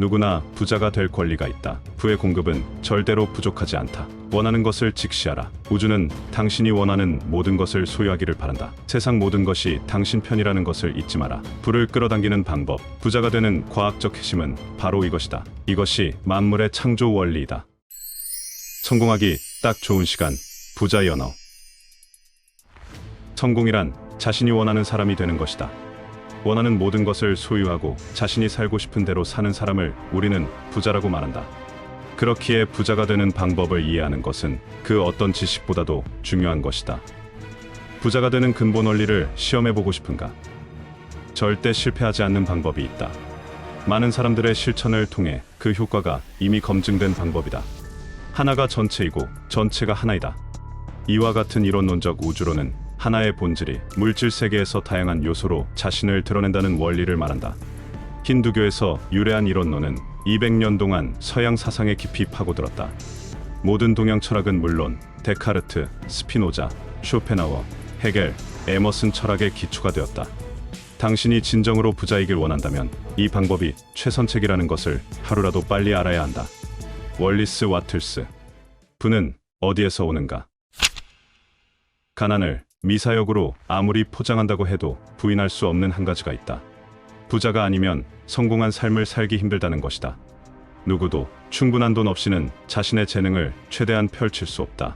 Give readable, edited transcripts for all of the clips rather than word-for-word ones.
누구나 부자가 될 권리가 있다. 부의 공급은 절대로 부족하지 않다. 원하는 것을 직시하라. 우주는 당신이 원하는 모든 것을 소유하기를 바란다. 세상 모든 것이 당신 편이라는 것을 잊지 마라. 부를 끌어당기는 방법, 부자가 되는 과학적 핵심은 바로 이것이다. 이것이 만물의 창조 원리이다. 성공하기 딱 좋은 시간, 부자의 언어. 성공이란 자신이 원하는 사람이 되는 것이다. 원하는 모든 것을 소유하고 자신이 살고 싶은 대로 사는 사람을 우리는 부자라고 말한다. 그렇기에 부자가 되는 방법을 이해하는 것은 그 어떤 지식보다도 중요한 것이다. 부자가 되는 근본 원리를 시험해보고 싶은가? 절대 실패하지 않는 방법이 있다. 많은 사람들의 실천을 통해 그 효과가 이미 검증된 방법이다. 하나가 전체이고 전체가 하나이다. 이와 같은 이론론적 우주론은 하나의 본질이 물질 세계에서 다양한 요소로 자신을 드러낸다는 원리를 말한다. 힌두교에서 유래한 이론론은 200년 동안 서양 사상에 깊이 파고들었다. 모든 동양 철학은 물론 데카르트, 스피노자, 쇼펜하워, 헤겔, 에머슨 철학의 기초가 되었다. 당신이 진정으로 부자이길 원한다면 이 방법이 최선책이라는 것을 하루라도 빨리 알아야 한다. 월리스 와틀스. 부는 어디에서 오는가? 가난을 미사역으로 아무리 포장한다고 해도 부인할 수 없는 한 가지가 있다. 부자가 아니면 성공한 삶을 살기 힘들다는 것이다. 누구도 충분한 돈 없이는 자신의 재능을 최대한 펼칠 수 없다.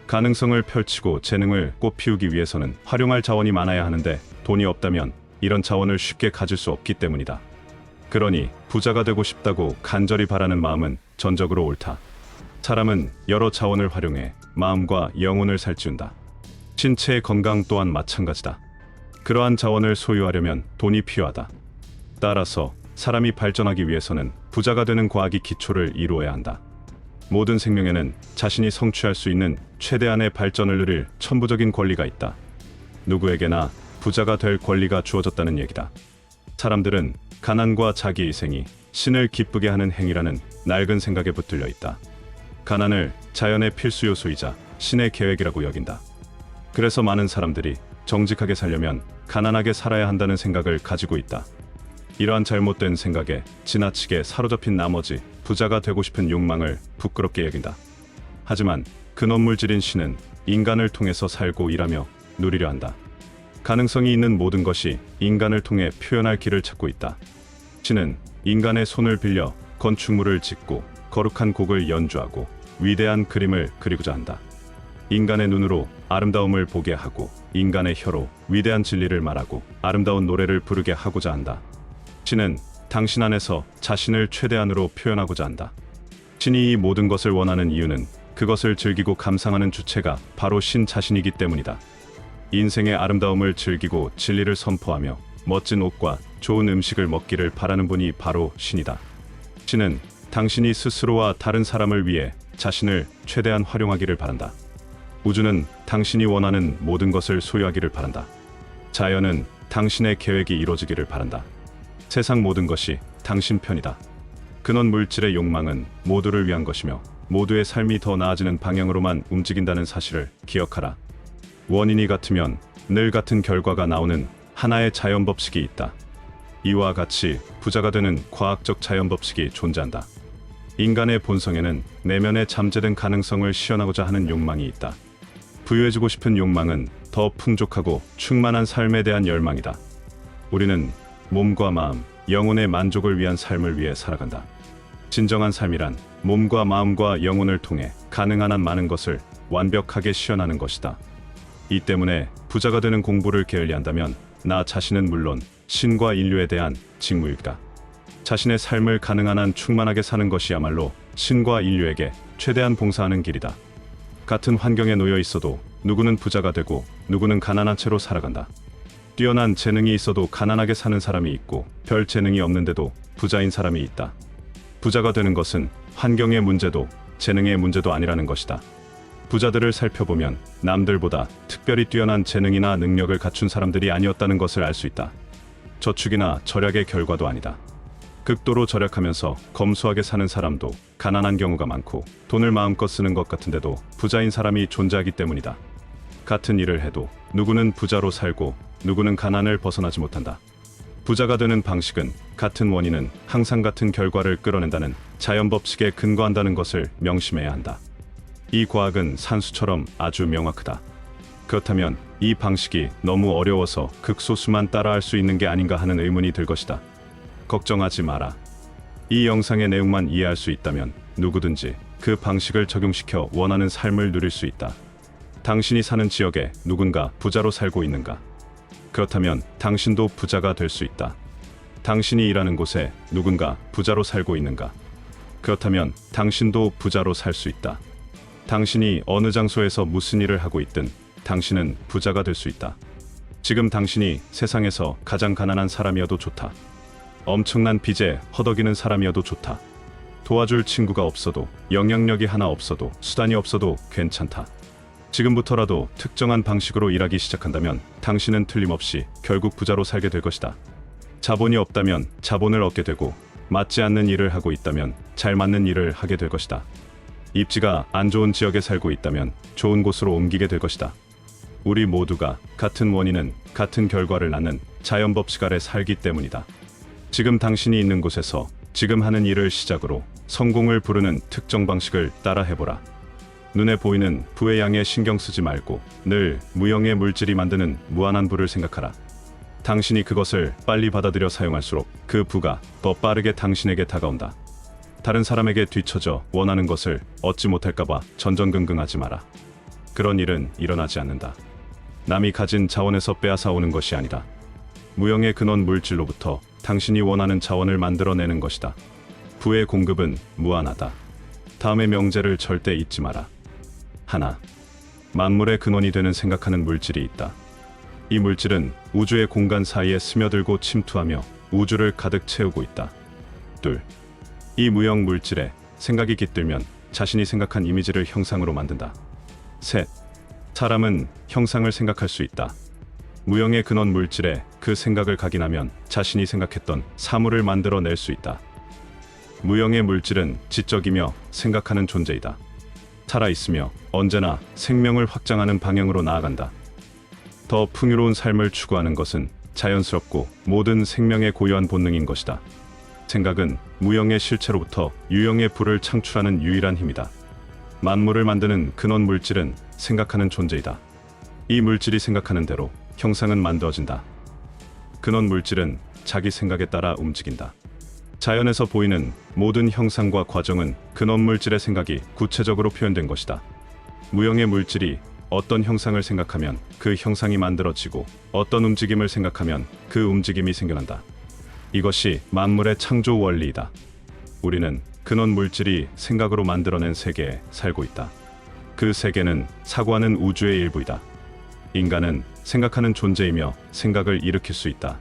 가능성을 펼치고 재능을 꽃피우기 위해서는 활용할 자원이 많아야 하는데 돈이 없다면 이런 자원을 쉽게 가질 수 없기 때문이다. 그러니 부자가 되고 싶다고 간절히 바라는 마음은 전적으로 옳다. 사람은 여러 자원을 활용해 마음과 영혼을 살찌운다. 신체의 건강 또한 마찬가지다. 그러한 자원을 소유하려면 돈이 필요하다. 따라서 사람이 발전하기 위해서는 부자가 되는 과학이 기초를 이루어야 한다. 모든 생명에는 자신이 성취할 수 있는 최대한의 발전을 누릴 천부적인 권리가 있다. 누구에게나 부자가 될 권리가 주어졌다는 얘기다. 사람들은 가난과 자기희생이 신을 기쁘게 하는 행위라는 낡은 생각에 붙들려 있다. 가난을 자연의 필수 요소이자 신의 계획이라고 여긴다. 그래서 많은 사람들이 정직하게 살려면 가난하게 살아야 한다는 생각을 가지고 있다. 이러한 잘못된 생각에 지나치게 사로잡힌 나머지 부자가 되고 싶은 욕망을 부끄럽게 여긴다. 하지만 근원물질인 신은 인간을 통해서 살고 일하며 누리려 한다. 가능성이 있는 모든 것이 인간을 통해 표현할 길을 찾고 있다. 신은 인간의 손을 빌려 건축물을 짓고 거룩한 곡을 연주하고 위대한 그림을 그리고자 한다. 인간의 눈으로 아름다움을 보게 하고 인간의 혀로 위대한 진리를 말하고 아름다운 노래를 부르게 하고자 한다. 신은 당신 안에서 자신을 최대한으로 표현하고자 한다. 신이 이 모든 것을 원하는 이유는 그것을 즐기고 감상하는 주체가 바로 신 자신이기 때문이다. 인생의 아름다움을 즐기고 진리를 선포하며 멋진 옷과 좋은 음식을 먹기를 바라는 분이 바로 신이다. 신은 당신이 스스로와 다른 사람을 위해 자신을 최대한 활용하기를 바란다. 우주는 당신이 원하는 모든 것을 소유하기를 바란다. 자연은 당신의 계획이 이루어지기를 바란다. 세상 모든 것이 당신 편이다. 근원 물질의 욕망은 모두를 위한 것이며 모두의 삶이 더 나아지는 방향으로만 움직인다는 사실을 기억하라. 원인이 같으면 늘 같은 결과가 나오는 하나의 자연법칙이 있다. 이와 같이 부자가 되는 과학적 자연법칙이 존재한다. 인간의 본성에는 내면의 잠재된 가능성을 실현하고자 하는 욕망이 있다. 부유해지고 싶은 욕망은 더 풍족하고 충만한 삶에 대한 열망이다. 우리는 몸과 마음, 영혼의 만족을 위한 삶을 위해 살아간다. 진정한 삶이란 몸과 마음과 영혼을 통해 가능한 한 많은 것을 완벽하게 실현하는 것이다. 이 때문에 부자가 되는 공부를 게을리한다면 나 자신은 물론 신과 인류에 대한 직무일까. 자신의 삶을 가능한 한 충만하게 사는 것이야말로 신과 인류에게 최대한 봉사하는 길이다. 같은 환경에 놓여 있어도 누구는 부자가 되고 누구는 가난한 채로 살아간다. 뛰어난 재능이 있어도 가난하게 사는 사람이 있고 별 재능이 없는데도 부자인 사람이 있다. 부자가 되는 것은 환경의 문제도 재능의 문제도 아니라는 것이다. 부자들을 살펴보면 남들보다 특별히 뛰어난 재능이나 능력을 갖춘 사람들이 아니었다는 것을 알 수 있다. 저축이나 절약의 결과도 아니다. 극도로 절약하면서 검소하게 사는 사람도 가난한 경우가 많고 돈을 마음껏 쓰는 것 같은데도 부자인 사람이 존재하기 때문이다. 같은 일을 해도 누구는 부자로 살고 누구는 가난을 벗어나지 못한다. 부자가 되는 방식은 같은 원인은 항상 같은 결과를 끌어낸다는 자연 법칙에 근거한다는 것을 명심해야 한다. 이 과학은 산수처럼 아주 명확하다. 그렇다면 이 방식이 너무 어려워서 극소수만 따라할 수 있는 게 아닌가 하는 의문이 들 것이다. 걱정하지 마라. 이 영상의 내용만 이해할 수 있다면 누구든지 그 방식을 적용시켜 원하는 삶을 누릴 수 있다. 당신이 사는 지역에 누군가 부자로 살고 있는가? 그렇다면 당신도 부자가 될 수 있다. 당신이 일하는 곳에 누군가 부자로 살고 있는가? 그렇다면 당신도 부자로 살 수 있다. 당신이 어느 장소에서 무슨 일을 하고 있든 당신은 부자가 될 수 있다. 지금 당신이 세상에서 가장 가난한 사람이어도 좋다. 엄청난 빚에 허덕이는 사람이어도 좋다. 도와줄 친구가 없어도, 영향력이 하나 없어도, 수단이 없어도 괜찮다. 지금부터라도 특정한 방식으로 일하기 시작한다면 당신은 틀림없이 결국 부자로 살게 될 것이다. 자본이 없다면 자본을 얻게 되고, 맞지 않는 일을 하고 있다면 잘 맞는 일을 하게 될 것이다. 입지가 안 좋은 지역에 살고 있다면 좋은 곳으로 옮기게 될 것이다. 우리 모두가 같은 원인은 같은 결과를 낳는 자연 법칙 아래 살기 때문이다. 지금 당신이 있는 곳에서 지금 하는 일을 시작으로 성공을 부르는 특정 방식을 따라 해보라. 눈에 보이는 부의 양에 신경 쓰지 말고 늘 무형의 물질이 만드는 무한한 부를 생각하라. 당신이 그것을 빨리 받아들여 사용할수록 그 부가 더 빠르게 당신에게 다가온다. 다른 사람에게 뒤처져 원하는 것을 얻지 못할까봐 전전긍긍하지 마라. 그런 일은 일어나지 않는다. 남이 가진 자원에서 빼앗아 오는 것이 아니라 무형의 근원 물질로부터 당신이 원하는 자원을 만들어내는 것이다. 부의 공급은 무한하다. 다음의 명제를 절대 잊지 마라. 하나, 만물의 근원이 되는 생각하는 물질이 있다. 이 물질은 우주의 공간 사이에 스며들고 침투하며 우주를 가득 채우고 있다. 둘, 이 무형 물질에 생각이 깃들면 자신이 생각한 이미지를 형상으로 만든다. 셋, 사람은 형상을 생각할 수 있다. 무형의 근원 물질에 그 생각을 각인하면 자신이 생각했던 사물을 만들어낼 수 있다. 무형의 물질은 지적이며 생각하는 존재이다. 살아있으며 언제나 생명을 확장하는 방향으로 나아간다. 더 풍요로운 삶을 추구하는 것은 자연스럽고 모든 생명의 고유한 본능인 것이다. 생각은 무형의 실체로부터 유형의 부를 창출하는 유일한 힘이다. 만물을 만드는 근원 물질은 생각하는 존재이다. 이 물질이 생각하는 대로 형상은 만들어진다. 근원 물질은 자기 생각에 따라 움직인다. 자연에서 보이는 모든 형상과 과정은 근원 물질의 생각이 구체적으로 표현된 것이다. 무형의 물질이 어떤 형상을 생각하면 그 형상이 만들어지고 어떤 움직임을 생각하면 그 움직임이 생겨난다. 이것이 만물의 창조 원리이다. 우리는 근원 물질이 생각으로 만들어낸 세계에 살고 있다. 그 세계는 사고하는 우주의 일부이다. 인간은 생각하는 존재이며 생각을 일으킬 수 있다.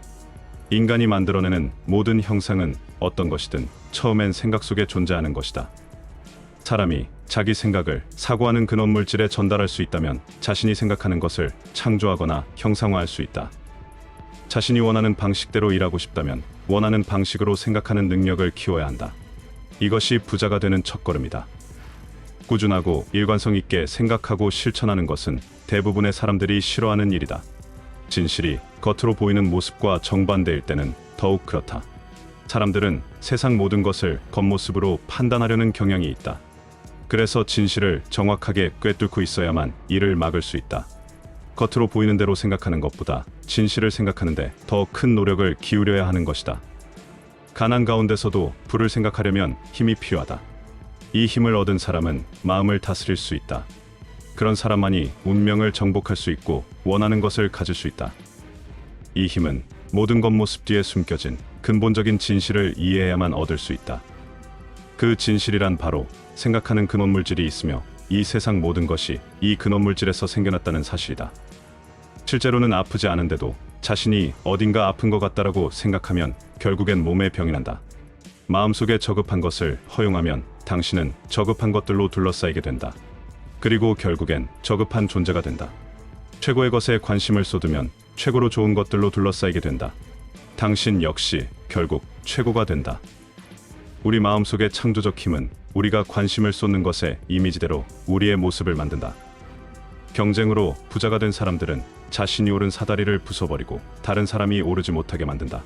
인간이 만들어내는 모든 형상은 어떤 것이든 처음엔 생각 속에 존재하는 것이다. 사람이 자기 생각을 사고하는 근원 물질에 전달할 수 있다면 자신이 생각하는 것을 창조하거나 형상화할 수 있다. 자신이 원하는 방식대로 일하고 싶다면 원하는 방식으로 생각하는 능력을 키워야 한다. 이것이 부자가 되는 첫걸음이다. 꾸준하고 일관성 있게 생각하고 실천하는 것은 대부분의 사람들이 싫어하는 일이다. 진실이 겉으로 보이는 모습과 정반대일 때는 더욱 그렇다. 사람들은 세상 모든 것을 겉모습으로 판단하려는 경향이 있다. 그래서 진실을 정확하게 꿰뚫고 있어야만 이를 막을 수 있다. 겉으로 보이는 대로 생각하는 것보다 진실을 생각하는데 더 큰 노력을 기울여야 하는 것이다. 가난 가운데서도 부를 생각하려면 힘이 필요하다. 이 힘을 얻은 사람은 마음을 다스릴 수 있다. 그런 사람만이 운명을 정복할 수 있고 원하는 것을 가질 수 있다. 이 힘은 모든 겉모습 뒤에 숨겨진 근본적인 진실을 이해해야만 얻을 수 있다. 그 진실이란 바로 생각하는 근원 물질이 있으며 이 세상 모든 것이 이 근원 물질에서 생겨났다는 사실이다. 실제로는 아프지 않은데도 자신이 어딘가 아픈 것 같다라고 생각하면 결국엔 몸에 병이 난다. 마음속에 저급한 것을 허용하면 당신은 저급한 것들로 둘러싸이게 된다. 그리고 결국엔 저급한 존재가 된다. 최고의 것에 관심을 쏟으면 최고로 좋은 것들로 둘러싸이게 된다. 당신 역시 결국 최고가 된다. 우리 마음속의 창조적 힘은 우리가 관심을 쏟는 것의 이미지대로 우리의 모습을 만든다. 경쟁으로 부자가 된 사람들은 자신이 오른 사다리를 부숴버리고 다른 사람이 오르지 못하게 만든다.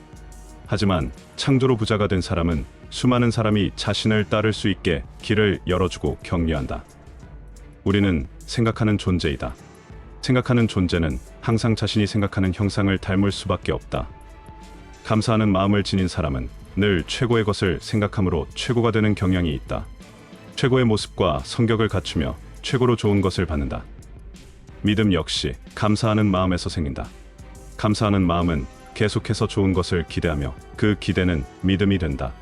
하지만 창조로 부자가 된 사람은 수많은 사람이 자신을 따를 수 있게 길을 열어주고 격려한다. 우리는 생각하는 존재이다. 생각하는 존재는 항상 자신이 생각하는 형상을 닮을 수밖에 없다. 감사하는 마음을 지닌 사람은 늘 최고의 것을 생각함으로 최고가 되는 경향이 있다. 최고의 모습과 성격을 갖추며 최고로 좋은 것을 받는다. 믿음 역시 감사하는 마음에서 생긴다. 감사하는 마음은 계속해서 좋은 것을 기대하며 그 기대는 믿음이 된다.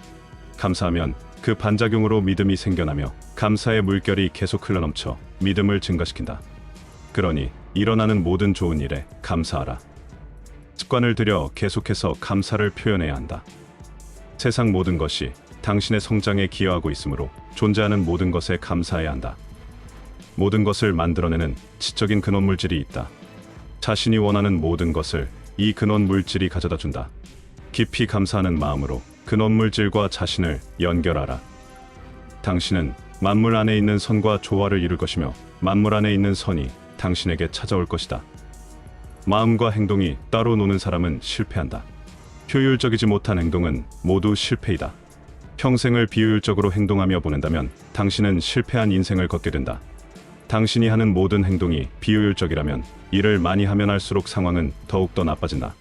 감사하면 그 반작용으로 믿음이 생겨나며 감사의 물결이 계속 흘러넘쳐 믿음을 증가시킨다. 그러니 일어나는 모든 좋은 일에 감사하라. 습관을 들여 계속해서 감사를 표현해야 한다. 세상 모든 것이 당신의 성장에 기여하고 있으므로 존재하는 모든 것에 감사해야 한다. 모든 것을 만들어내는 지적인 근원 물질이 있다. 자신이 원하는 모든 것을 이 근원 물질이 가져다 준다. 깊이 감사하는 마음으로 근원 물질과 자신을 연결하라. 당신은 만물 안에 있는 선과 조화를 이룰 것이며 만물 안에 있는 선이 당신에게 찾아올 것이다. 마음과 행동이 따로 노는 사람은 실패한다. 효율적이지 못한 행동은 모두 실패이다. 평생을 비효율적으로 행동하며 보낸다면 당신은 실패한 인생을 걷게 된다. 당신이 하는 모든 행동이 비효율적이라면 일을 많이 하면 할수록 상황은 더욱더 나빠진다.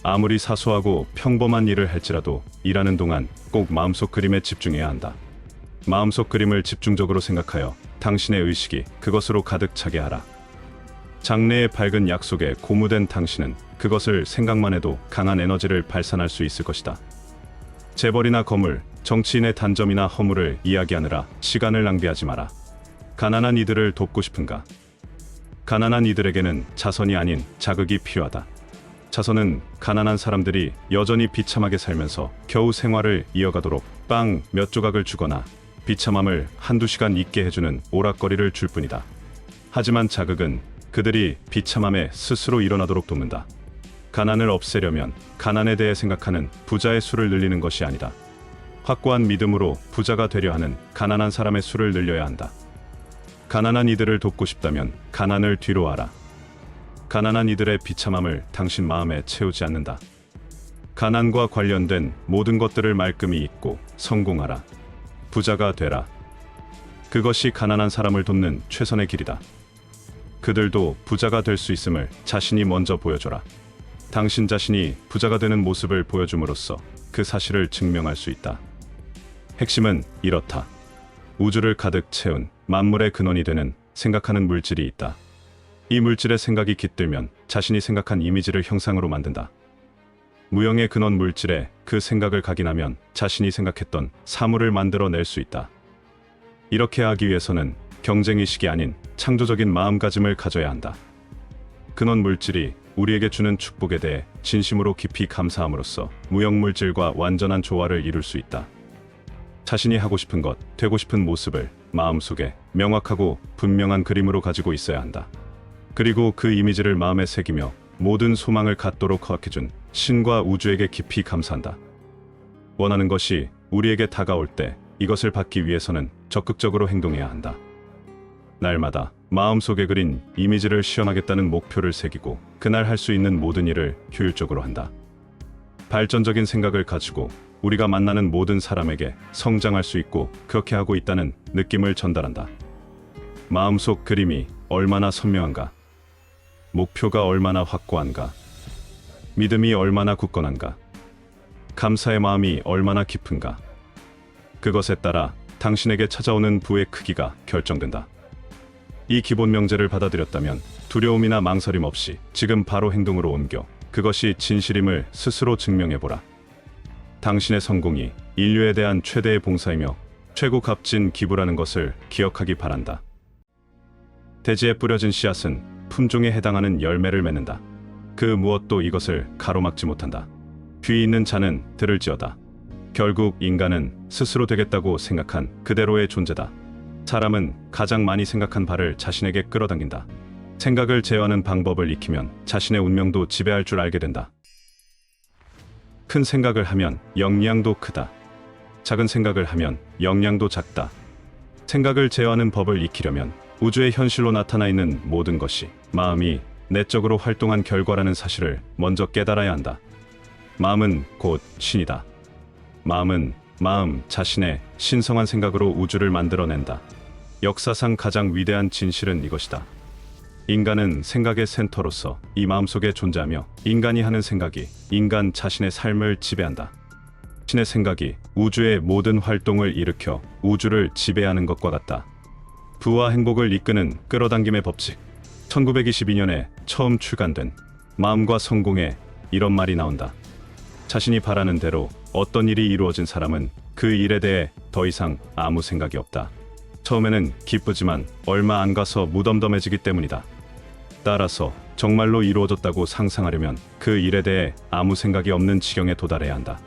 아무리 사소하고 평범한 일을 할지라도 일하는 동안 꼭 마음속 그림에 집중해야 한다. 마음속 그림을 집중적으로 생각하여 당신의 의식이 그것으로 가득 차게 하라. 장래의 밝은 약속에 고무된 당신은 그것을 생각만 해도 강한 에너지를 발산할 수 있을 것이다. 재벌이나 거물, 정치인의 단점이나 허물을 이야기하느라 시간을 낭비하지 마라. 가난한 이들을 돕고 싶은가? 가난한 이들에게는 자선이 아닌 자극이 필요하다. 자선은 가난한 사람들이 여전히 비참하게 살면서 겨우 생활을 이어가도록 빵 몇 조각을 주거나 비참함을 한두 시간 잊게 해주는 오락거리를 줄 뿐이다. 하지만 자극은 그들이 비참함에 스스로 일어나도록 돕는다. 가난을 없애려면 가난에 대해 생각하는 부자의 수를 늘리는 것이 아니다. 확고한 믿음으로 부자가 되려 하는 가난한 사람의 수를 늘려야 한다. 가난한 이들을 돕고 싶다면 가난을 뒤로 하라. 가난한 이들의 비참함을 당신 마음에 채우지 않는다. 가난과 관련된 모든 것들을 말끔히 잊고 성공하라. 부자가 되라. 그것이 가난한 사람을 돕는 최선의 길이다. 그들도 부자가 될 수 있음을 자신이 먼저 보여줘라. 당신 자신이 부자가 되는 모습을 보여줌으로써 그 사실을 증명할 수 있다. 핵심은 이렇다. 우주를 가득 채운 만물의 근원이 되는 생각하는 물질이 있다. 이 물질의 생각이 깃들면 자신이 생각한 이미지를 형상으로 만든다. 무형의 근원 물질에 그 생각을 각인하면 자신이 생각했던 사물을 만들어낼 수 있다. 이렇게 하기 위해서는 경쟁의식이 아닌 창조적인 마음가짐을 가져야 한다. 근원 물질이 우리에게 주는 축복에 대해 진심으로 깊이 감사함으로써 무형 물질과 완전한 조화를 이룰 수 있다. 자신이 하고 싶은 것, 되고 싶은 모습을 마음속에 명확하고 분명한 그림으로 가지고 있어야 한다. 그리고 그 이미지를 마음에 새기며 모든 소망을 갖도록 허락해준 신과 우주에게 깊이 감사한다. 원하는 것이 우리에게 다가올 때 이것을 받기 위해서는 적극적으로 행동해야 한다. 날마다 마음속에 그린 이미지를 실현하겠다는 목표를 새기고 그날 할 수 있는 모든 일을 효율적으로 한다. 발전적인 생각을 가지고 우리가 만나는 모든 사람에게 성장할 수 있고 그렇게 하고 있다는 느낌을 전달한다. 마음속 그림이 얼마나 선명한가? 목표가 얼마나 확고한가? 믿음이 얼마나 굳건한가? 감사의 마음이 얼마나 깊은가? 그것에 따라 당신에게 찾아오는 부의 크기가 결정된다. 이 기본 명제를 받아들였다면 두려움이나 망설임 없이 지금 바로 행동으로 옮겨 그것이 진실임을 스스로 증명해보라. 당신의 성공이 인류에 대한 최대의 봉사이며 최고 값진 기부라는 것을 기억하기 바란다. 대지에 뿌려진 씨앗은 품종에 해당하는 열매를 맺는다. 그 무엇도 이것을 가로막지 못한다. 귀 있는 자는 들을지어다. 결국 인간은 스스로 되겠다고 생각한 그대로의 존재다. 사람은 가장 많이 생각한 바를 자신에게 끌어당긴다. 생각을 제어하는 방법을 익히면 자신의 운명도 지배할 줄 알게 된다. 큰 생각을 하면 영향도 크다. 작은 생각을 하면 영향도 작다. 생각을 제어하는 법을 익히려면 우주의 현실로 나타나 있는 모든 것이 마음이 내적으로 활동한 결과라는 사실을 먼저 깨달아야 한다. 마음은 곧 신이다. 마음 자신의 신성한 생각으로 우주를 만들어낸다. 역사상 가장 위대한 진실은 이것이다. 인간은 생각의 센터로서 이 마음속에 존재하며 인간이 하는 생각이 인간 자신의 삶을 지배한다. 신의 생각이 우주의 모든 활동을 일으켜 우주를 지배하는 것과 같다. 부와 행복을 이끄는 끌어당김의 법칙. 1922년에 처음 출간된 마음과 성공에 이런 말이 나온다. 자신이 바라는 대로 어떤 일이 이루어진 사람은 그 일에 대해 더 이상 아무 생각이 없다. 처음에는 기쁘지만 얼마 안 가서 무덤덤해지기 때문이다. 따라서 정말로 이루어졌다고 상상하려면 그 일에 대해 아무 생각이 없는 지경에 도달해야 한다.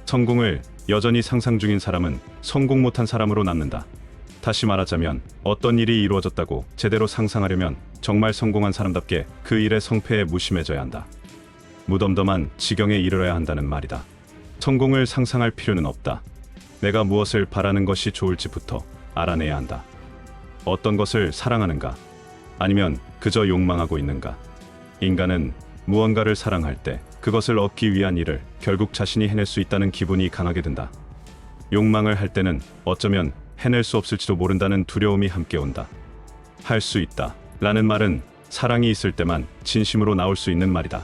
성공을 여전히 상상 중인 사람은 성공 못한 사람으로 남는다. 다시 말하자면 어떤 일이 이루어졌다고 제대로 상상하려면 정말 성공한 사람답게 그 일의 성패에 무심해져야 한다. 무덤덤한 지경에 이르러야 한다는 말이다. 성공을 상상할 필요는 없다. 내가 무엇을 바라는 것이 좋을지부터 알아내야 한다. 어떤 것을 사랑하는가? 아니면 그저 욕망하고 있는가? 인간은 무언가를 사랑할 때 그것을 얻기 위한 일을 결국 자신이 해낼 수 있다는 기분이 강하게 든다. 욕망을 할 때는 어쩌면 해낼 수 없을지도 모른다는 두려움이 함께 온다. 할 수 있다 라는 말은 사랑이 있을 때만 진심으로 나올 수 있는 말이다.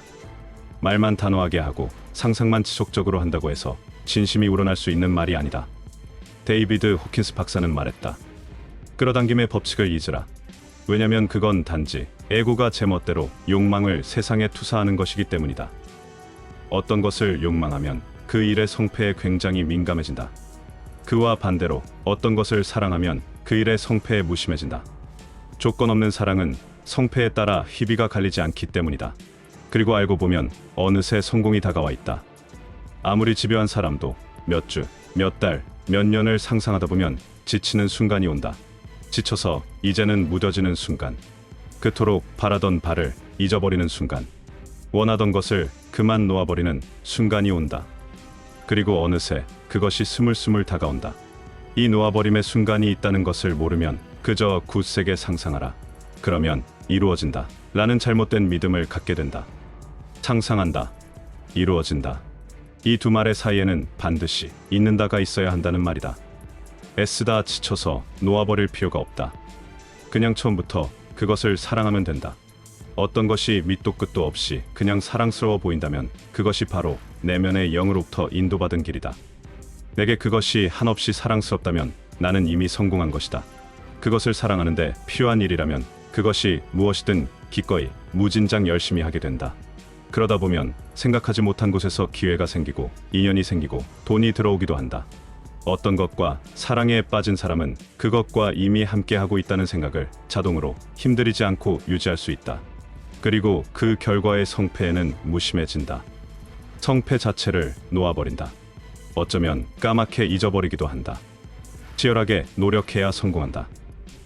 말만 단호하게 하고 상상만 지속적으로 한다고 해서 진심이 우러날 수 있는 말이 아니다. 데이비드 호킨스 박사는 말했다. 끌어당김의 법칙을 잊으라. 왜냐면 그건 단지 에고가 제멋대로 욕망을 세상에 투사하는 것이기 때문이다. 어떤 것을 욕망하면 그 일의 성패에 굉장히 민감해진다. 그와 반대로 어떤 것을 사랑하면 그 일의 성패에 무심해진다. 조건 없는 사랑은 성패에 따라 희비가 갈리지 않기 때문이다. 그리고 알고 보면 어느새 성공이 다가와 있다. 아무리 집요한 사람도 몇 주, 몇 달, 몇 년을 상상하다 보면 지치는 순간이 온다. 지쳐서 이제는 무뎌지는 순간. 그토록 바라던 바를 잊어버리는 순간. 원하던 것을 그만 놓아버리는 순간이 온다. 그리고 어느새 그것이 스물스물 다가온다. 이 놓아버림의 순간이 있다는 것을 모르면 그저 굳세게 상상하라. 그러면 이루어진다 라는 잘못된 믿음을 갖게 된다. 상상한다, 이루어진다. 이 두 말의 사이에는 반드시 있는다가 있어야 한다는 말이다. 애쓰다 지쳐서 놓아버릴 필요가 없다. 그냥 처음부터 그것을 사랑하면 된다. 어떤 것이 밑도 끝도 없이 그냥 사랑스러워 보인다면 그것이 바로 내면의 영으로부터 인도받은 길이다. 내게 그것이 한없이 사랑스럽다면 나는 이미 성공한 것이다. 그것을 사랑하는데 필요한 일이라면 그것이 무엇이든 기꺼이 무진장 열심히 하게 된다. 그러다 보면 생각하지 못한 곳에서 기회가 생기고 인연이 생기고 돈이 들어오기도 한다. 어떤 것과 사랑에 빠진 사람은 그것과 이미 함께하고 있다는 생각을 자동으로 힘들이지 않고 유지할 수 있다. 그리고 그 결과의 성패에는 무심해진다. 성패 자체를 놓아버린다. 어쩌면 까맣게 잊어버리기도 한다. 치열하게 노력해야 성공한다.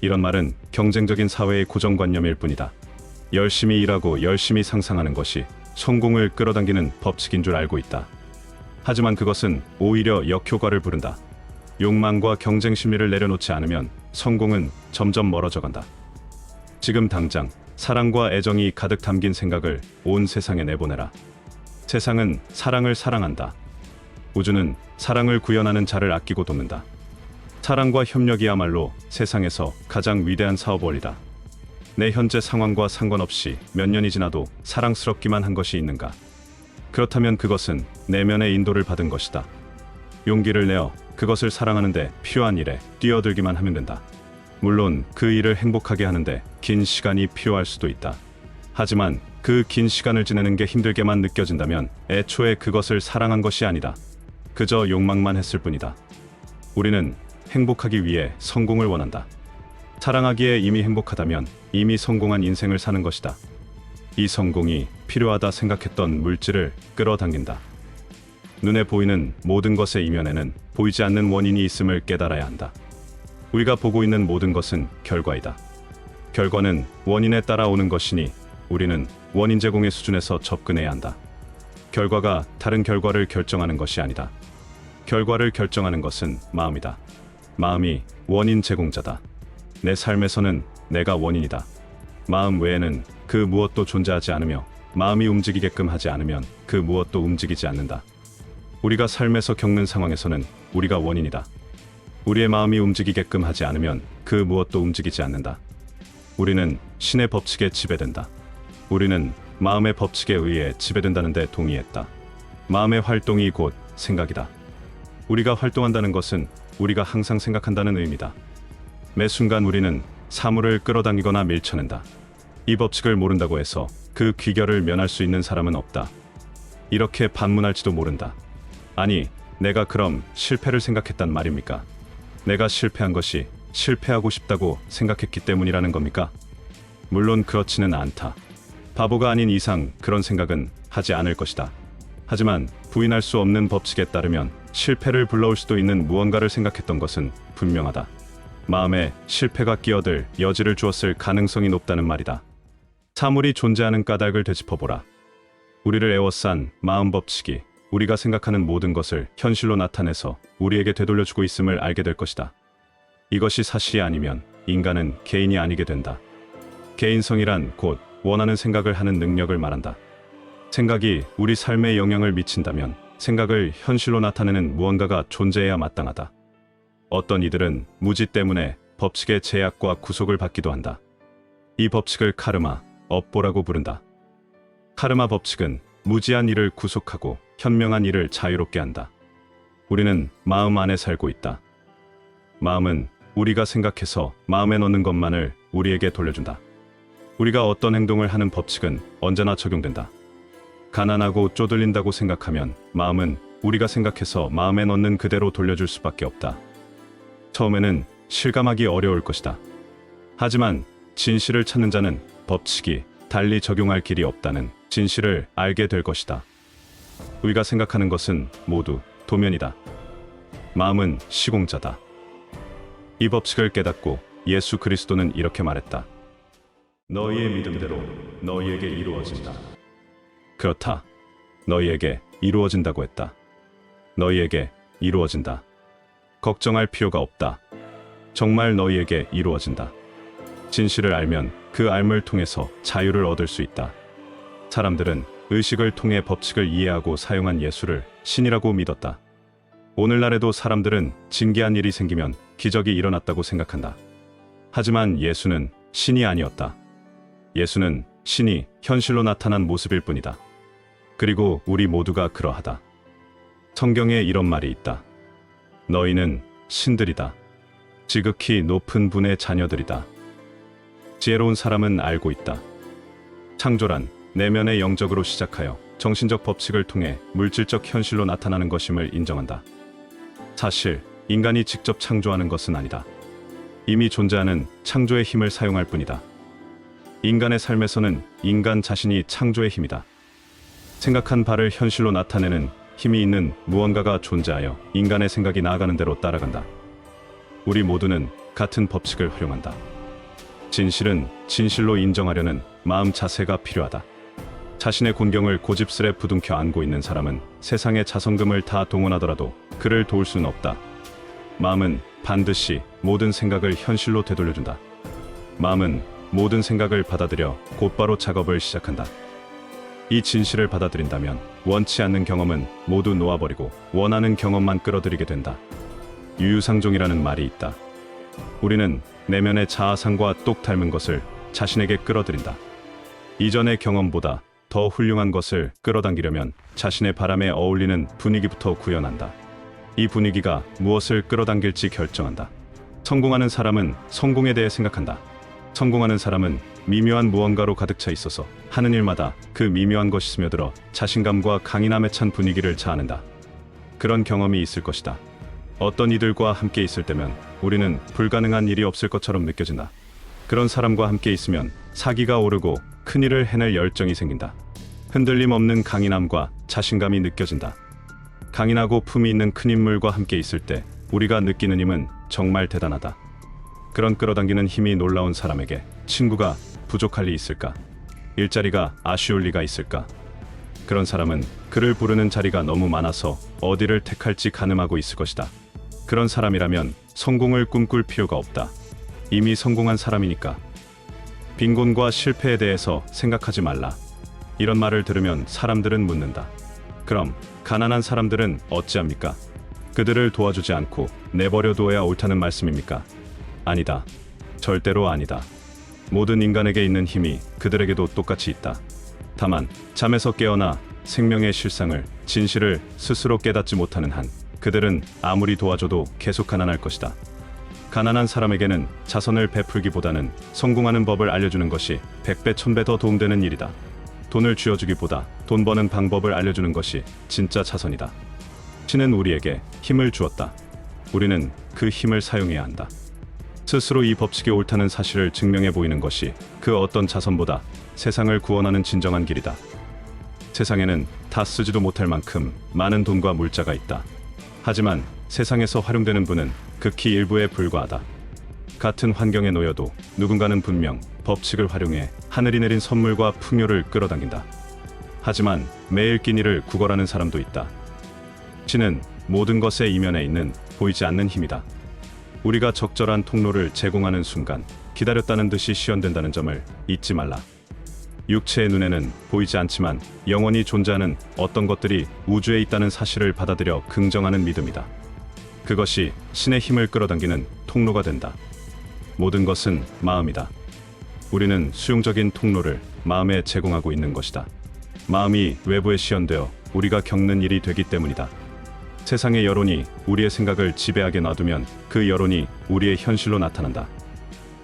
이런 말은 경쟁적인 사회의 고정관념일 뿐이다. 열심히 일하고 열심히 상상하는 것이 성공을 끌어당기는 법칙인 줄 알고 있다. 하지만 그것은 오히려 역효과를 부른다. 욕망과 경쟁 심리를 내려놓지 않으면 성공은 점점 멀어져 간다. 지금 당장 사랑과 애정이 가득 담긴 생각을 온 세상에 내보내라. 세상은 사랑을 사랑한다. 우주는 사랑을 구현하는 자를 아끼고 돕는다. 사랑과 협력이야말로 세상에서 가장 위대한 사업원이다. 내 현재 상황과 상관없이 몇 년이 지나도 사랑스럽기만 한 것이 있는가? 그렇다면 그것은 내면의 인도를 받은 것이다. 용기를 내어 그것을 사랑하는데 필요한 일에 뛰어들기만 하면 된다. 물론 그 일을 행복하게 하는데 긴 시간이 필요할 수도 있다. 하지만 그 긴 시간을 지내는 게 힘들게만 느껴진다면 애초에 그것을 사랑한 것이 아니다. 그저 욕망만 했을 뿐이다. 우리는 행복하기 위해 성공을 원한다. 사랑하기에 이미 행복하다면 이미 성공한 인생을 사는 것이다. 이 성공이 필요하다 생각했던 물질을 끌어당긴다. 눈에 보이는 모든 것의 이면에는 보이지 않는 원인이 있음을 깨달아야 한다. 우리가 보고 있는 모든 것은 결과이다. 결과는 원인에 따라오는 것이니 우리는 원인 제공의 수준에서 접근해야 한다. 결과가 다른 결과를 결정하는 것이 아니다. 결과를 결정하는 것은 마음이다. 마음이 원인 제공자다. 내 삶에서는 내가 원인이다. 마음 외에는 그 무엇도 존재하지 않으며 마음이 움직이게끔 하지 않으면 그 무엇도 움직이지 않는다. 우리가 삶에서 겪는 상황에서는 우리가 원인이다. 우리의 마음이 움직이게끔 하지 않으면 그 무엇도 움직이지 않는다. 우리는 신의 법칙에 지배된다. 우리는 마음의 법칙에 의해 지배된다는 데 동의했다. 마음의 활동이 곧 생각이다. 우리가 활동한다는 것은 우리가 항상 생각한다는 의미다. 매 순간 우리는 사물을 끌어당기거나 밀쳐낸다. 이 법칙을 모른다고 해서 그 귀결을 면할 수 있는 사람은 없다. 이렇게 반문할지도 모른다. 아니, 내가 그럼 실패를 생각했단 말입니까? 내가 실패한 것이 실패하고 싶다고 생각했기 때문이라는 겁니까? 물론 그렇지는 않다. 바보가 아닌 이상 그런 생각은 하지 않을 것이다. 하지만 부인할 수 없는 법칙에 따르면 실패를 불러올 수도 있는 무언가를 생각했던 것은 분명하다. 마음에 실패가 끼어들 여지를 주었을 가능성이 높다는 말이다. 사물이 존재하는 까닭을 되짚어보라. 우리를 에워싼 마음 법칙이 우리가 생각하는 모든 것을 현실로 나타내서 우리에게 되돌려주고 있음을 알게 될 것이다. 이것이 사실이 아니면 인간은 개인이 아니게 된다. 개인성이란 곧 원하는 생각을 하는 능력을 말한다. 생각이 우리 삶에 영향을 미친다면 생각을 현실로 나타내는 무언가가 존재해야 마땅하다. 어떤 이들은 무지 때문에 법칙의 제약과 구속을 받기도 한다. 이 법칙을 카르마, 업보라고 부른다. 카르마 법칙은 무지한 일을 구속하고 현명한 일을 자유롭게 한다. 우리는 마음 안에 살고 있다. 마음은 우리가 생각해서 마음에 넣는 것만을 우리에게 돌려준다. 우리가 어떤 행동을 하는 법칙은 언제나 적용된다. 가난하고 쪼들린다고 생각하면 마음은 우리가 생각해서 마음에 넣는 그대로 돌려줄 수밖에 없다. 처음에는 실감하기 어려울 것이다. 하지만 진실을 찾는 자는 법칙이 달리 적용할 길이 없다는 진실을 알게 될 것이다. 우리가 생각하는 것은 모두 도면이다. 마음은 시공자다. 이 법칙을 깨닫고 예수 그리스도는 이렇게 말했다. 너희의 믿음대로 너희에게 이루어진다. 그렇다. 너희에게 이루어진다고 했다. 너희에게 이루어진다. 걱정할 필요가 없다. 정말 너희에게 이루어진다. 진실을 알면 그 알을 통해서 자유를 얻을 수 있다. 사람들은 의식을 통해 법칙을 이해하고 사용한 예수를 신이라고 믿었다. 오늘날에도 사람들은 진기한 일이 생기면 기적이 일어났다고 생각한다. 하지만 예수는 신이 아니었다. 예수는 신이 현실로 나타난 모습일 뿐이다. 그리고 우리 모두가 그러하다. 성경에 이런 말이 있다. 너희는 신들이다. 지극히 높은 분의 자녀들이다. 지혜로운 사람은 알고 있다. 창조란 내면의 영적으로 시작하여 정신적 법칙을 통해 물질적 현실로 나타나는 것임을 인정한다. 사실 인간이 직접 창조하는 것은 아니다. 이미 존재하는 창조의 힘을 사용할 뿐이다. 인간의 삶에서는 인간 자신이 창조의 힘이다. 생각한 바를 현실로 나타내는 힘이 있는 무언가가 존재하여 인간의 생각이 나아가는 대로 따라간다. 우리 모두는 같은 법칙을 활용한다. 진실은 진실로 인정하려는 마음 자세가 필요하다. 자신의 곤경을 고집스레 부둥켜 안고 있는 사람은 세상의 자성금을 다 동원하더라도 그를 도울 수는 없다. 마음은 반드시 모든 생각을 현실로 되돌려준다. 마음은 모든 생각을 받아들여 곧바로 작업을 시작한다. 이 진실을 받아들인다면 원치 않는 경험은 모두 놓아버리고 원하는 경험만 끌어들이게 된다. 유유상종이라는 말이 있다. 우리는 내면의 자아상과 똑 닮은 것을 자신에게 끌어들인다. 이전의 경험보다 더 훌륭한 것을 끌어당기려면 자신의 바람에 어울리는 분위기부터 구현한다. 이 분위기가 무엇을 끌어당길지 결정한다. 성공하는 사람은 성공에 대해 생각한다. 성공하는 사람은 미묘한 무언가로 가득 차 있어서 하는 일마다 그 미묘한 것이 스며들어 자신감과 강인함에 찬 분위기를 자아낸다. 그런 경험이 있을 것이다. 어떤 이들과 함께 있을 때면 우리는 불가능한 일이 없을 것처럼 느껴진다. 그런 사람과 함께 있으면 사기가 오르고 큰일을 해낼 열정이 생긴다. 흔들림 없는 강인함과 자신감이 느껴진다. 강인하고 품이 있는 큰 인물과 함께 있을 때 우리가 느끼는 힘은 정말 대단하다. 그런 끌어당기는 힘이 놀라운 사람에게 친구가 부족할 리 있을까? 일자리가 아쉬울 리가 있을까? 그런 사람은 그를 부르는 자리가 너무 많아서 어디를 택할지 가늠하고 있을 것이다. 그런 사람이라면 성공을 꿈꿀 필요가 없다. 이미 성공한 사람이니까. 빈곤과 실패에 대해서 생각하지 말라. 이런 말을 들으면 사람들은 묻는다. 그럼 가난한 사람들은 어찌합니까? 그들을 도와주지 않고 내버려 두어야 옳다는 말씀입니까? 아니다. 절대로 아니다. 모든 인간에게 있는 힘이 그들에게도 똑같이 있다. 다만 잠에서 깨어나 생명의 실상을, 진실을 스스로 깨닫지 못하는 한 그들은 아무리 도와줘도 계속 가난할 것이다. 가난한 사람에게는 자선을 베풀기보다는 성공하는 법을 알려주는 것이 100배, 1000배 더 도움되는 일이다. 돈을 쥐어주기보다 돈 버는 방법을 알려주는 것이 진짜 자선이다. 신은 우리에게 힘을 주었다. 우리는 그 힘을 사용해야 한다. 스스로 이 법칙이 옳다는 사실을 증명해 보이는 것이 그 어떤 자선보다 세상을 구원하는 진정한 길이다. 세상에는 다 쓰지도 못할 만큼 많은 돈과 물자가 있다. 하지만 세상에서 활용되는 분은 극히 일부에 불과하다. 같은 환경에 놓여도 누군가는 분명 법칙을 활용해 하늘이 내린 선물과 풍요를 끌어당긴다. 하지만 매일 끼니를 구걸하는 사람도 있다. 신은 모든 것의 이면에 있는 보이지 않는 힘이다. 우리가 적절한 통로를 제공하는 순간 기다렸다는 듯이 시연된다는 점을 잊지 말라. 육체의 눈에는 보이지 않지만 영원히 존재하는 어떤 것들이 우주에 있다는 사실을 받아들여 긍정하는 믿음이다. 그것이 신의 힘을 끌어당기는 통로가 된다. 모든 것은 마음이다. 우리는 수용적인 통로를 마음에 제공하고 있는 것이다. 마음이 외부에 시연되어 우리가 겪는 일이 되기 때문이다. 세상의 여론이 우리의 생각을 지배하게 놔두면 그 여론이 우리의 현실로 나타난다.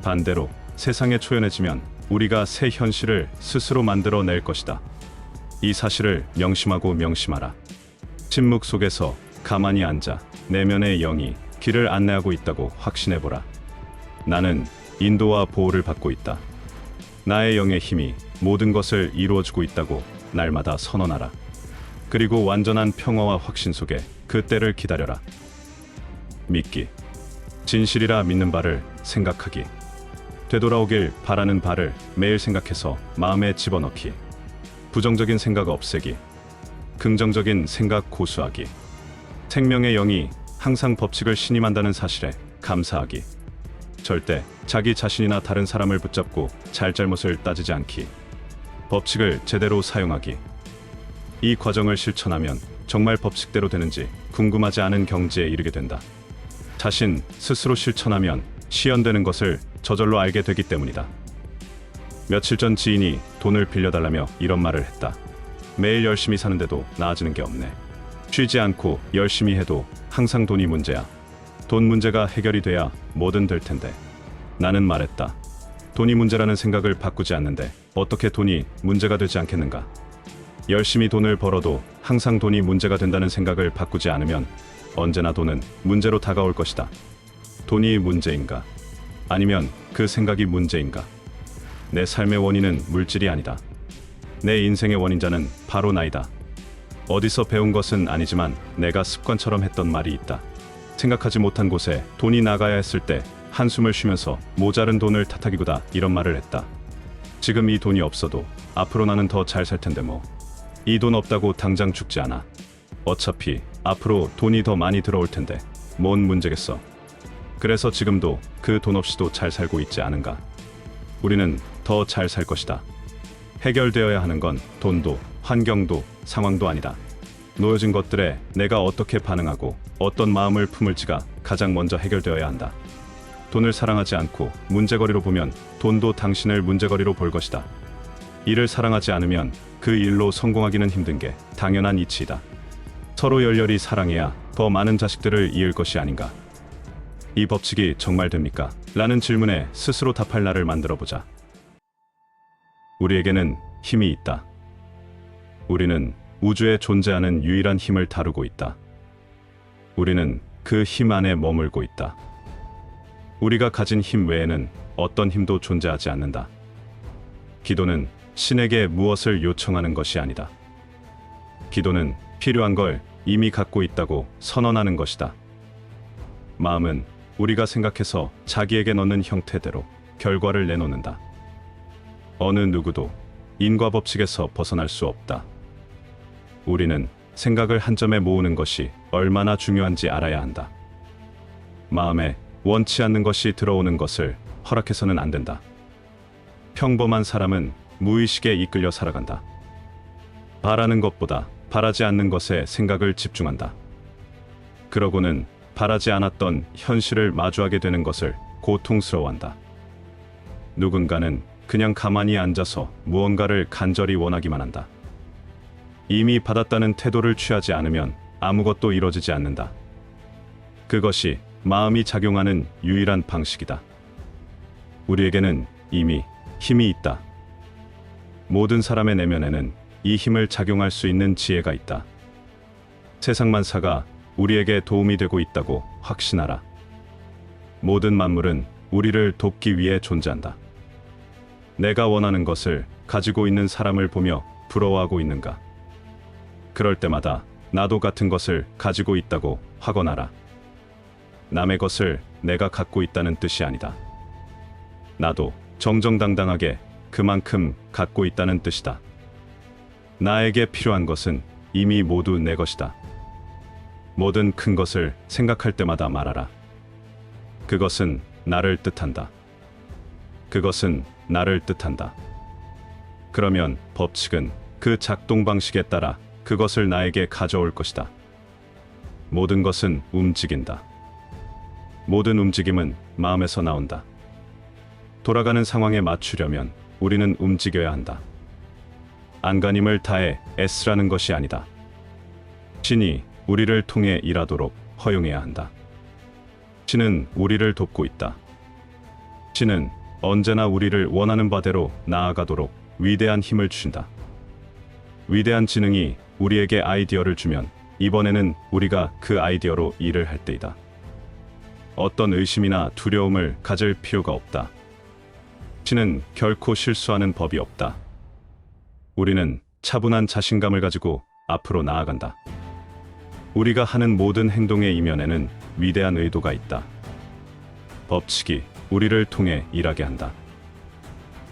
반대로 세상에 초연해지면 우리가 새 현실을 스스로 만들어낼 것이다. 이 사실을 명심하고 명심하라. 침묵 속에서 가만히 앉아 내면의 영이 길을 안내하고 있다고 확신해보라. 나는 인도와 보호를 받고 있다. 나의 영의 힘이 모든 것을 이루어주고 있다고 날마다 선언하라. 그리고 완전한 평화와 확신 속에 그 때를 기다려라. 믿기. 진실이라 믿는 바를 생각하기. 되돌아오길 바라는 바를 매일 생각해서 마음에 집어넣기. 부정적인 생각 없애기. 긍정적인 생각 고수하기. 생명의 영이 항상 법칙을 신임한다는 사실에 감사하기. 절대 자기 자신이나 다른 사람을 붙잡고 잘잘못을 따지지 않기. 법칙을 제대로 사용하기. 이 과정을 실천하면 정말 법칙대로 되는지 궁금하지 않은 경지에 이르게 된다. 자신 스스로 실천하면 시연되는 것을 저절로 알게 되기 때문이다. 며칠 전 지인이 돈을 빌려달라며 이런 말을 했다. 매일 열심히 사는데도 나아지는 게 없네. 쉬지 않고 열심히 해도 항상 돈이 문제야. 돈 문제가 해결이 돼야 뭐든 될 텐데. 나는 말했다. 돈이 문제라는 생각을 바꾸지 않는데 어떻게 돈이 문제가 되지 않겠는가? 열심히 돈을 벌어도 항상 돈이 문제가 된다는 생각을 바꾸지 않으면 언제나 돈은 문제로 다가올 것이다. 돈이 문제인가? 아니면 그 생각이 문제인가? 내 삶의 원인은 물질이 아니다. 내 인생의 원인자는 바로 나이다. 어디서 배운 것은 아니지만 내가 습관처럼 했던 말이 있다. 생각하지 못한 곳에 돈이 나가야 했을 때 한숨을 쉬면서 모자른 돈을 탓하기보다 이런 말을 했다. 지금 이 돈이 없어도 앞으로 나는 더 잘 살 텐데 뭐. 이 돈 없다고 당장 죽지 않아. 어차피 앞으로 돈이 더 많이 들어올 텐데 뭔 문제겠어. 그래서 지금도 그 돈 없이도 잘 살고 있지 않은가. 우리는 더 잘 살 것이다. 해결되어야 하는 건 돈도 환경도 상황도 아니다. 놓여진 것들에 내가 어떻게 반응하고 어떤 마음을 품을지가 가장 먼저 해결되어야 한다. 돈을 사랑하지 않고 문제거리로 보면 돈도 당신을 문제거리로 볼 것이다. 일을 사랑하지 않으면 그 일로 성공하기는 힘든 게 당연한 이치이다. 서로 열렬히 사랑해야 더 많은 자식들을 이을 것이 아닌가. 이 법칙이 정말 됩니까? 라는 질문에 스스로 답할 날을 만들어보자. 우리에게는 힘이 있다. 우리는 우주에 존재하는 유일한 힘을 다루고 있다. 우리는 그 힘 안에 머물고 있다. 우리가 가진 힘 외에는 어떤 힘도 존재하지 않는다. 기도는 신에게 무엇을 요청하는 것이 아니다. 기도는 필요한 걸 이미 갖고 있다고 선언하는 것이다. 마음은 우리가 생각해서 자기에게 넣는 형태대로 결과를 내놓는다. 어느 누구도 인과 법칙에서 벗어날 수 없다. 우리는 생각을 한 점에 모으는 것이 얼마나 중요한지 알아야 한다. 마음에 원치 않는 것이 들어오는 것을 허락해서는 안 된다. 평범한 사람은 무의식에 이끌려 살아간다. 바라는 것보다 바라지 않는 것에 생각을 집중한다. 그러고는 바라지 않았던 현실을 마주하게 되는 것을 고통스러워한다. 누군가는 그냥 가만히 앉아서 무언가를 간절히 원하기만 한다. 이미 받았다는 태도를 취하지 않으면 아무것도 이뤄지지 않는다. 그것이 마음이 작용하는 유일한 방식이다. 우리에게는 이미 힘이 있다. 모든 사람의 내면에는 이 힘을 작용할 수 있는 지혜가 있다. 세상 만사가 우리에게 도움이 되고 있다고 확신하라. 모든 만물은 우리를 돕기 위해 존재한다. 내가 원하는 것을 가지고 있는 사람을 보며 부러워하고 있는가? 그럴 때마다 나도 같은 것을 가지고 있다고 확언하라. 남의 것을 내가 갖고 있다는 뜻이 아니다. 나도 정정당당하게 그만큼 갖고 있다는 뜻이다. 나에게 필요한 것은 이미 모두 내 것이다. 모든 큰 것을 생각할 때마다 말하라. 그것은 나를 뜻한다. 그것은 나를 뜻한다. 그러면 법칙은 그 작동 방식에 따라 그것을 나에게 가져올 것이다. 모든 것은 움직인다. 모든 움직임은 마음에서 나온다. 돌아가는 상황에 맞추려면 우리는 움직여야 한다. 안간힘을 다해 애쓰라는 것이 아니다. 신이 우리를 통해 일하도록 허용해야 한다. 신은 우리를 돕고 있다. 신은 언제나 우리를 원하는 바대로 나아가도록 위대한 힘을 주신다. 위대한 지능이 우리에게 아이디어를 주면 이번에는 우리가 그 아이디어로 일을 할 때이다. 어떤 의심이나 두려움을 가질 필요가 없다. 신은 결코 실수하는 법이 없다. 우리는 차분한 자신감을 가지고 앞으로 나아간다. 우리가 하는 모든 행동의 이면에는 위대한 의도가 있다. 법칙이 우리를 통해 일하게 한다.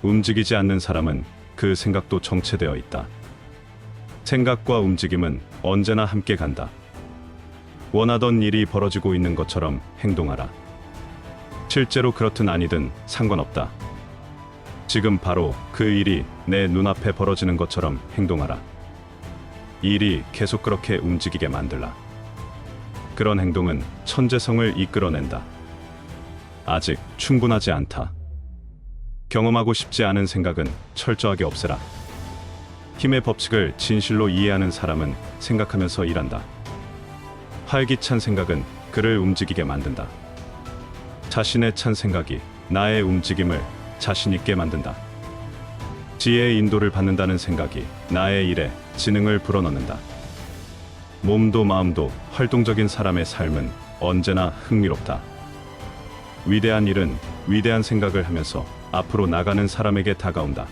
움직이지 않는 사람은 그 생각도 정체되어 있다. 생각과 움직임은 언제나 함께 간다. 원하던 일이 벌어지고 있는 것처럼 행동하라. 실제로 그렇든 아니든 상관없다. 지금 바로 그 일이 내 눈앞에 벌어지는 것처럼 행동하라. 일이 계속 그렇게 움직이게 만들라. 그런 행동은 천재성을 이끌어낸다. 아직 충분하지 않다. 경험하고 싶지 않은 생각은 철저하게 없애라. 힘의 법칙을 진실로 이해하는 사람은 생각하면서 일한다. 활기찬 생각은 그를 움직이게 만든다. 자신의 찬 생각이 나의 움직임을 자신 있게 만든다. 지혜의 인도를 받는다는 생각이 나의 일에 지능을 불어넣는다. 몸도 마음도 활동적인 사람의 삶은 언제나 흥미롭다. 위대한 일은 위대한 생각을 하면서 앞으로 나가는 사람에게 다가온다.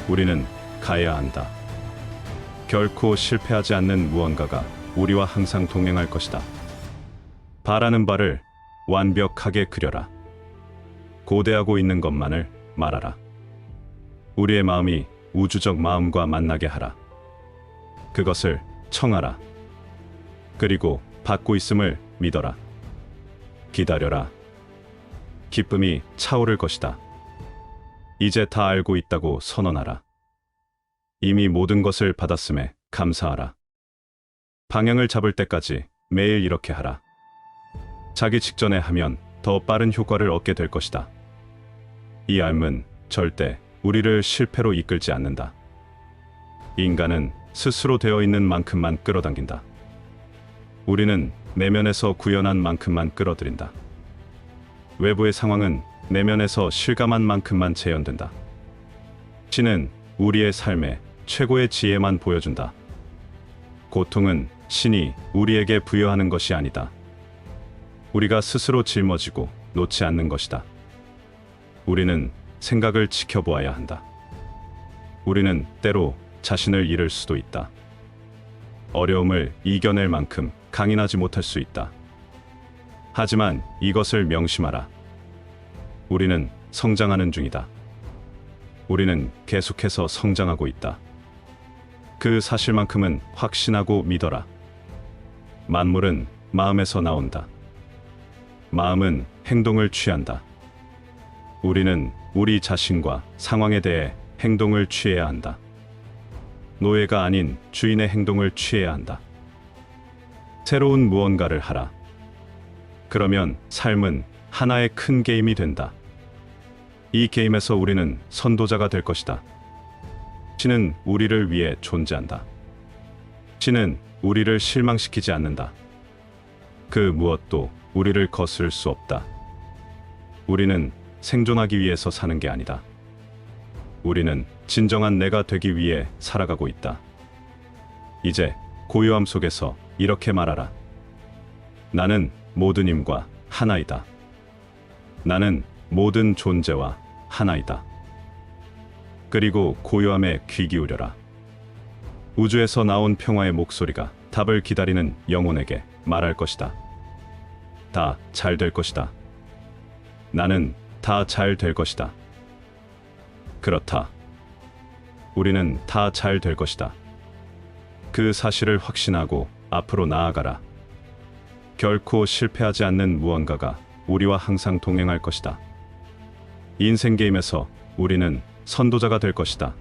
우리는 가야 한다. 결코 실패하지 않는 무언가가 우리와 항상 동행할 것이다. 바라는 바를 완벽하게 그려라. 고대하고 있는 것만을 말하라. 우리의 마음이 우주적 마음과 만나게 하라. 그것을 청하라. 그리고 받고 있음을 믿어라. 기다려라. 기쁨이 차오를 것이다. 이제 다 알고 있다고 선언하라. 이미 모든 것을 받았음에 감사하라. 방향을 잡을 때까지 매일 이렇게 하라. 자기 직전에 하면 더 빠른 효과를 얻게 될 것이다. 이 삶은 절대 우리를 실패로 이끌지 않는다. 인간은 스스로 되어 있는 만큼만 끌어당긴다. 우리는 내면에서 구현한 만큼만 끌어들인다. 외부의 상황은 내면에서 실감한 만큼만 재현된다. 신은 우리의 삶에 최고의 지혜만 보여준다. 고통은 신이 우리에게 부여하는 것이 아니다. 우리가 스스로 짊어지고 놓지 않는 것이다. 우리는 생각을 지켜보아야 한다. 우리는 때로 자신을 잃을 수도 있다. 어려움을 이겨낼 만큼 강인하지 못할 수 있다. 하지만 이것을 명심하라. 우리는 성장하는 중이다. 우리는 계속해서 성장하고 있다. 그 사실만큼은 확신하고 믿어라. 만물은 마음에서 나온다. 마음은 행동을 취한다. 우리는 우리 자신과 상황에 대해 행동을 취해야 한다. 노예가 아닌 주인의 행동을 취해야 한다. 새로운 무언가를 하라. 그러면 삶은 하나의 큰 게임이 된다. 이 게임에서 우리는 선도자가 될 것이다. 신은 우리를 위해 존재한다. 신은 우리를 실망시키지 않는다. 그 무엇도 우리를 거스를 수 없다. 우리는 생존하기 위해서 사는 게 아니다. 우리는 진정한 내가 되기 위해 살아가고 있다. 이제 고요함 속에서 이렇게 말하라. 나는 모든 힘과 하나이다. 나는 모든 존재와 하나이다. 그리고 고요함에 귀 기울여라. 우주에서 나온 평화의 목소리가 답을 기다리는 영혼에게 말할 것이다. 다 잘 될 것이다. 나는 다 잘 될 것이다. 그렇다. 우리는 다 잘 될 것이다. 그 사실을 확신하고 앞으로 나아가라. 결코 실패하지 않는 무언가가 우리와 항상 동행할 것이다. 인생 게임에서 우리는 선도자가 될 것이다.